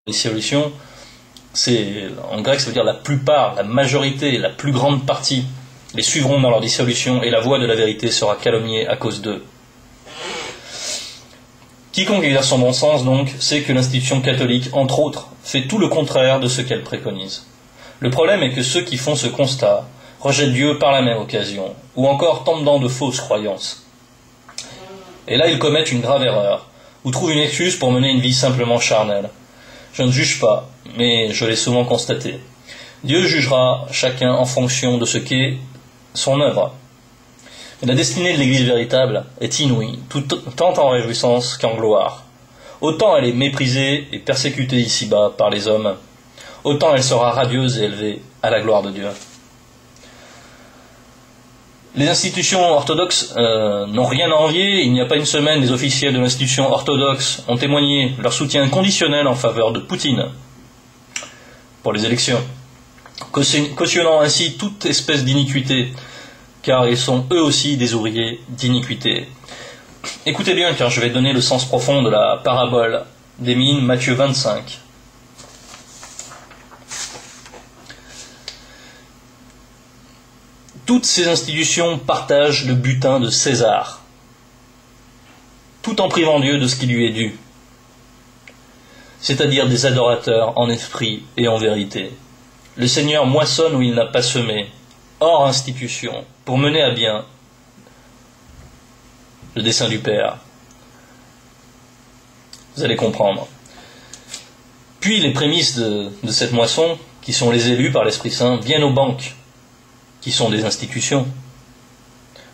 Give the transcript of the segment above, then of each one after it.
dissolution, en grec ça veut dire la plupart, la majorité, la plus grande partie les suivront dans leur dissolution et la voie de la vérité sera calomniée à cause d'eux. Quiconque exerce son bon sens donc sait que l'institution catholique, entre autres, fait tout le contraire de ce qu'elle préconise. Le problème est que ceux qui font ce constat rejettent Dieu par la même occasion, ou encore tombent dans de fausses croyances. Et là ils commettent une grave erreur, ou trouvent une excuse pour mener une vie simplement charnelle. Je ne juge pas, mais je l'ai souvent constaté. Dieu jugera chacun en fonction de ce qu'est son œuvre. Mais la destinée de l'Église véritable est inouïe, tant en réjouissance qu'en gloire. Autant elle est méprisée et persécutée ici-bas par les hommes, autant elle sera radieuse et élevée à la gloire de Dieu. Les institutions orthodoxes n'ont rien à envier. Il n'y a pas une semaine, les officiels de l'institution orthodoxe ont témoigné leur soutien conditionnel en faveur de Poutine pour les élections, cautionnant ainsi toute espèce d'iniquité, car ils sont eux aussi des ouvriers d'iniquité. Écoutez bien, car je vais donner le sens profond de la parabole des mines, Matthieu 25. Toutes ces institutions partagent le butin de César, tout en privant Dieu de ce qui lui est dû, c'est-à-dire des adorateurs en esprit et en vérité. Le Seigneur moissonne où il n'a pas semé, hors institution, pour mener à bien le dessein du Père. Vous allez comprendre. Puis les prémices de cette moisson, qui sont les élus par l'Esprit Saint, viennent aux banques, qui sont des institutions,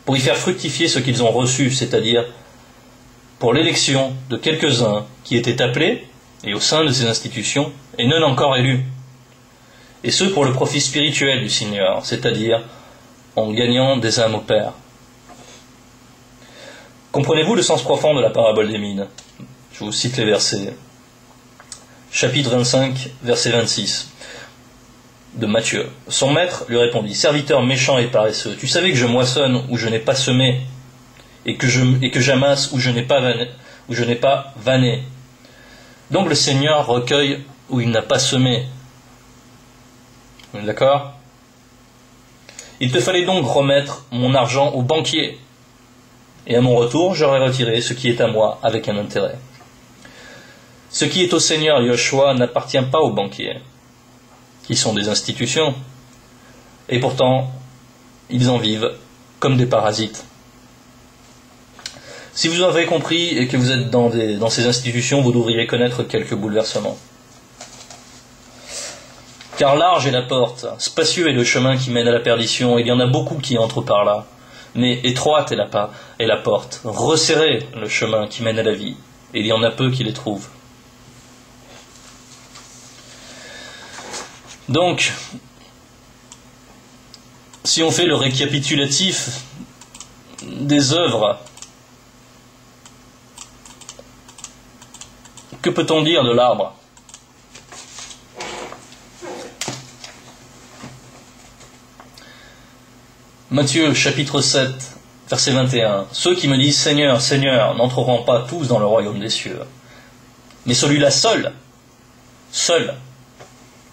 pour y faire fructifier ce qu'ils ont reçu, c'est-à-dire pour l'élection de quelques-uns qui étaient appelés, et au sein de ces institutions, et non encore élus, et ce pour le profit spirituel du Seigneur, c'est-à-dire en gagnant des âmes au Père. Comprenez-vous le sens profond de la parabole des mines? Je vous cite les versets. Chapitre 25, verset 26. De Matthieu. Son maître lui répondit: Serviteur méchant et paresseux, tu savais que je moissonne où je n'ai pas semé, et que j'amasse où je n'ai pas vanné. Donc le Seigneur recueille où il n'a pas semé. On est d'accord? Il te fallait donc remettre mon argent au banquier, et à mon retour j'aurai retiré ce qui est à moi avec un intérêt. Ce qui est au Seigneur Yahushua n'appartient pas aux banquiers, qui sont des institutions, et pourtant ils en vivent comme des parasites. Si vous avez compris et que vous êtes dans ces institutions, vous devriez connaître quelques bouleversements. Car large est la porte, spacieux est le chemin qui mène à la perdition, et il y en a beaucoup qui entrent par là. Mais étroite est la porte, resserré le chemin qui mène à la vie, et il y en a peu qui les trouvent. Donc, si on fait le récapitulatif des œuvres, que peut-on dire de l'arbre? Matthieu chapitre 7, verset 21. Ceux qui me disent Seigneur, Seigneur, n'entreront pas tous dans le royaume des cieux, mais celui-là seul,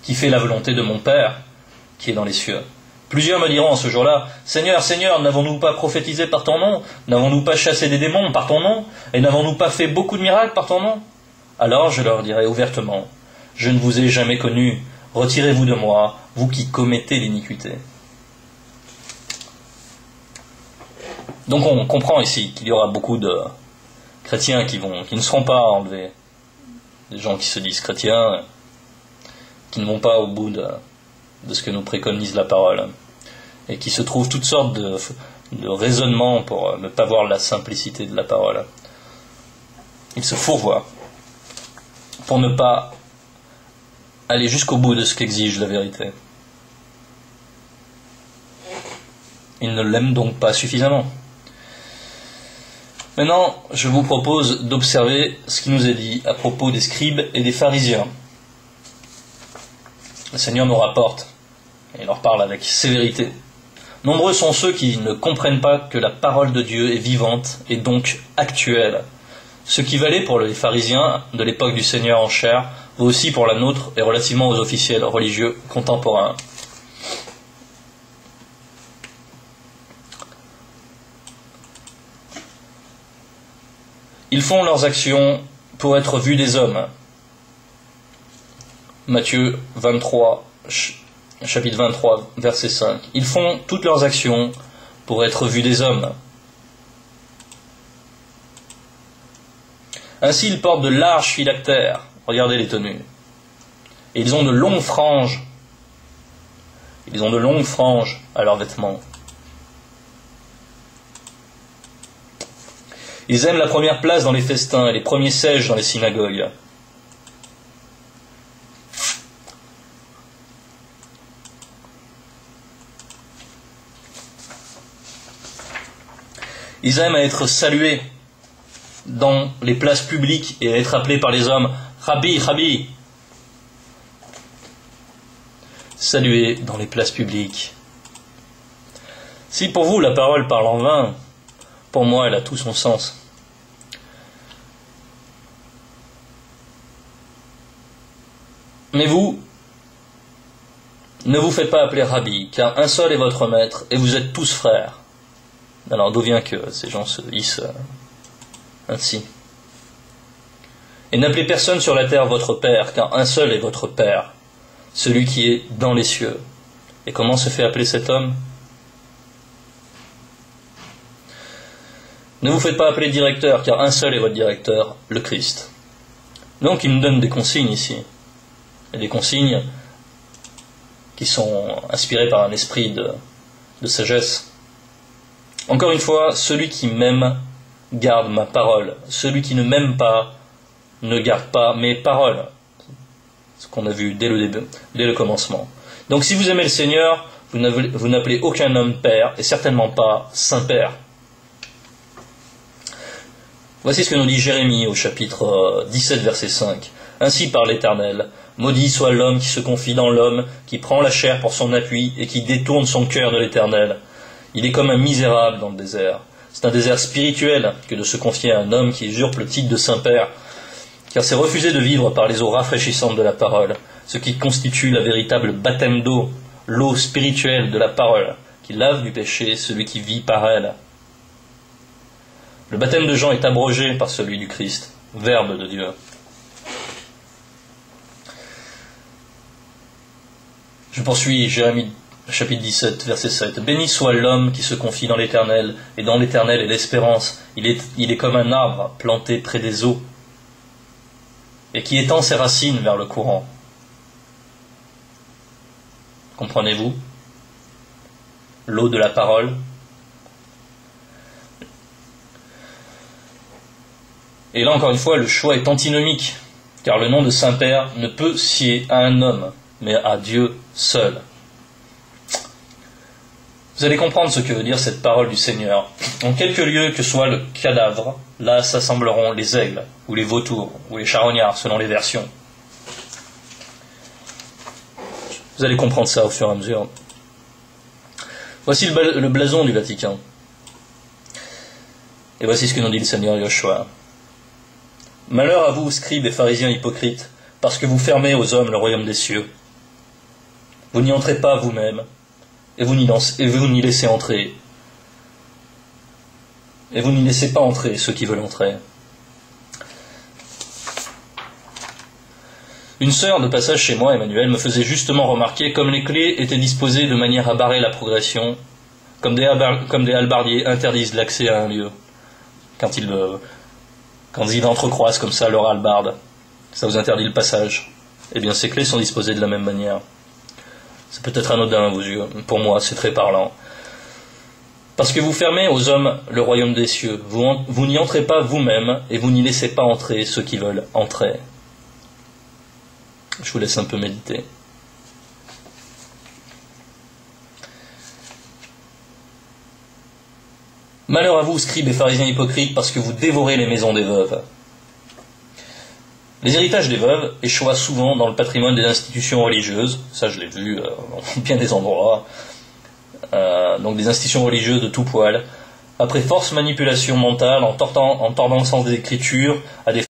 qui fait la volonté de mon Père, qui est dans les cieux. Plusieurs me diront en ce jour-là, Seigneur, Seigneur, n'avons-nous pas prophétisé par ton nom? N'avons-nous pas chassé des démons par ton nom? Et n'avons-nous pas fait beaucoup de miracles par ton nom? Alors je leur dirai ouvertement, je ne vous ai jamais connu, retirez-vous de moi, vous qui commettez l'iniquité. Donc on comprend ici qu'il y aura beaucoup de chrétiens qui ne seront pas enlevés, des gens qui se disent chrétiens, qui ne vont pas au bout de ce que nous préconise la parole, et qui se trouvent toutes sortes de raisonnements pour ne pas voir la simplicité de la parole. Ils se fourvoient pour ne pas aller jusqu'au bout de ce qu'exige la vérité. Ils ne l'aiment donc pas suffisamment. Maintenant, je vous propose d'observer ce qui nous est dit à propos des scribes et des pharisiens. Le Seigneur nous rapporte, et il leur parle avec sévérité. Nombreux sont ceux qui ne comprennent pas que la parole de Dieu est vivante et donc actuelle. Ce qui valait pour les pharisiens de l'époque du Seigneur en chair vaut aussi pour la nôtre et relativement aux officiels religieux contemporains. Ils font leurs actions pour être vus des hommes. Matthieu 23, chapitre 23, verset 5. Ils font toutes leurs actions pour être vus des hommes. Ainsi, ils portent de larges phylactères. Regardez les tenues. Et ils ont de longues franges. Ils ont de longues franges à leurs vêtements. Ils aiment la première place dans les festins et les premiers sièges dans les synagogues. Ils aiment à être salués dans les places publiques et à être appelés par les hommes « Rabbi, Rabbi ». Salués dans les places publiques. Si pour vous la parole parle en vain, pour moi elle a tout son sens. Mais vous, ne vous faites pas appeler Rabbi, car un seul est votre maître, et vous êtes tous frères. Alors d'où vient que ces gens se hissent ainsi? Et n'appelez personne sur la terre votre père, car un seul est votre père, celui qui est dans les cieux. Et comment se fait appeler cet homme? Ne vous faites pas appeler directeur, car un seul est votre directeur, le Christ. Donc il nous donne des consignes ici, et des consignes qui sont inspirées par un esprit de sagesse. Encore une fois, celui qui m'aime garde ma parole. Celui qui ne m'aime pas ne garde pas mes paroles. Ce qu'on a vu dès le début, dès le commencement. Donc si vous aimez le Seigneur, vous n'appelez aucun homme Père, et certainement pas Saint-Père. Voici ce que nous dit Jérémie au chapitre 17, verset 5. Ainsi parle l'Éternel, maudit soit l'homme qui se confie dans l'homme, qui prend la chair pour son appui, et qui détourne son cœur de l'Éternel. Il est comme un misérable dans le désert. C'est un désert spirituel que de se confier à un homme qui usurpe le titre de Saint-Père, car c'est refuser de vivre par les eaux rafraîchissantes de la parole, ce qui constitue la véritable baptême d'eau, l'eau spirituelle de la parole, qui lave du péché celui qui vit par elle. Le baptême de Jean est abrogé par celui du Christ, Verbe de Dieu. Je poursuis, Jérémie chapitre 17, verset 7. Béni soit l'homme qui se confie dans l'Éternel, et dans l'Éternel est l'espérance. Il est comme un arbre planté près des eaux, et qui étend ses racines vers le courant. Comprenez-vous? L'eau de la parole. Et là, encore une fois, le choix est antinomique, car le nom de Saint-Père ne peut sier à un homme, mais à Dieu seul. Vous allez comprendre ce que veut dire cette parole du Seigneur. En quelque lieu que soit le cadavre, là s'assembleront les aigles, ou les vautours, ou les charognards, selon les versions. Vous allez comprendre ça au fur et à mesure. Voici le blason du Vatican. Et voici ce que nous dit le Seigneur Yoshua. Malheur à vous, scribes et pharisiens hypocrites, parce que vous fermez aux hommes le royaume des cieux. Vous n'y entrez pas vous-même, et vous n'y laissez entrer. Et vous n'y laissez pas entrer ceux qui veulent entrer. Une sœur de passage chez moi, Emmanuel, me faisait justement remarquer comme les clés étaient disposées de manière à barrer la progression, comme des hallebardiers interdisent l'accès à un lieu, quand ils entrecroisent comme ça leur hallebarde. Ça vous interdit le passage. Eh bien, ces clés sont disposées de la même manière. C'est peut-être anodin à vos yeux, pour moi c'est très parlant. Parce que vous fermez aux hommes le royaume des cieux, vous n'y entrez pas vous-même, et vous n'y laissez pas entrer ceux qui veulent entrer. Je vous laisse un peu méditer. Malheur à vous, scribes et pharisiens hypocrites, parce que vous dévorez les maisons des veuves. Les héritages des veuves échouent souvent dans le patrimoine des institutions religieuses, ça je l'ai vu dans bien des endroits, donc des institutions religieuses de tout poil, après force manipulation mentale, en tordant le sens des Écritures à des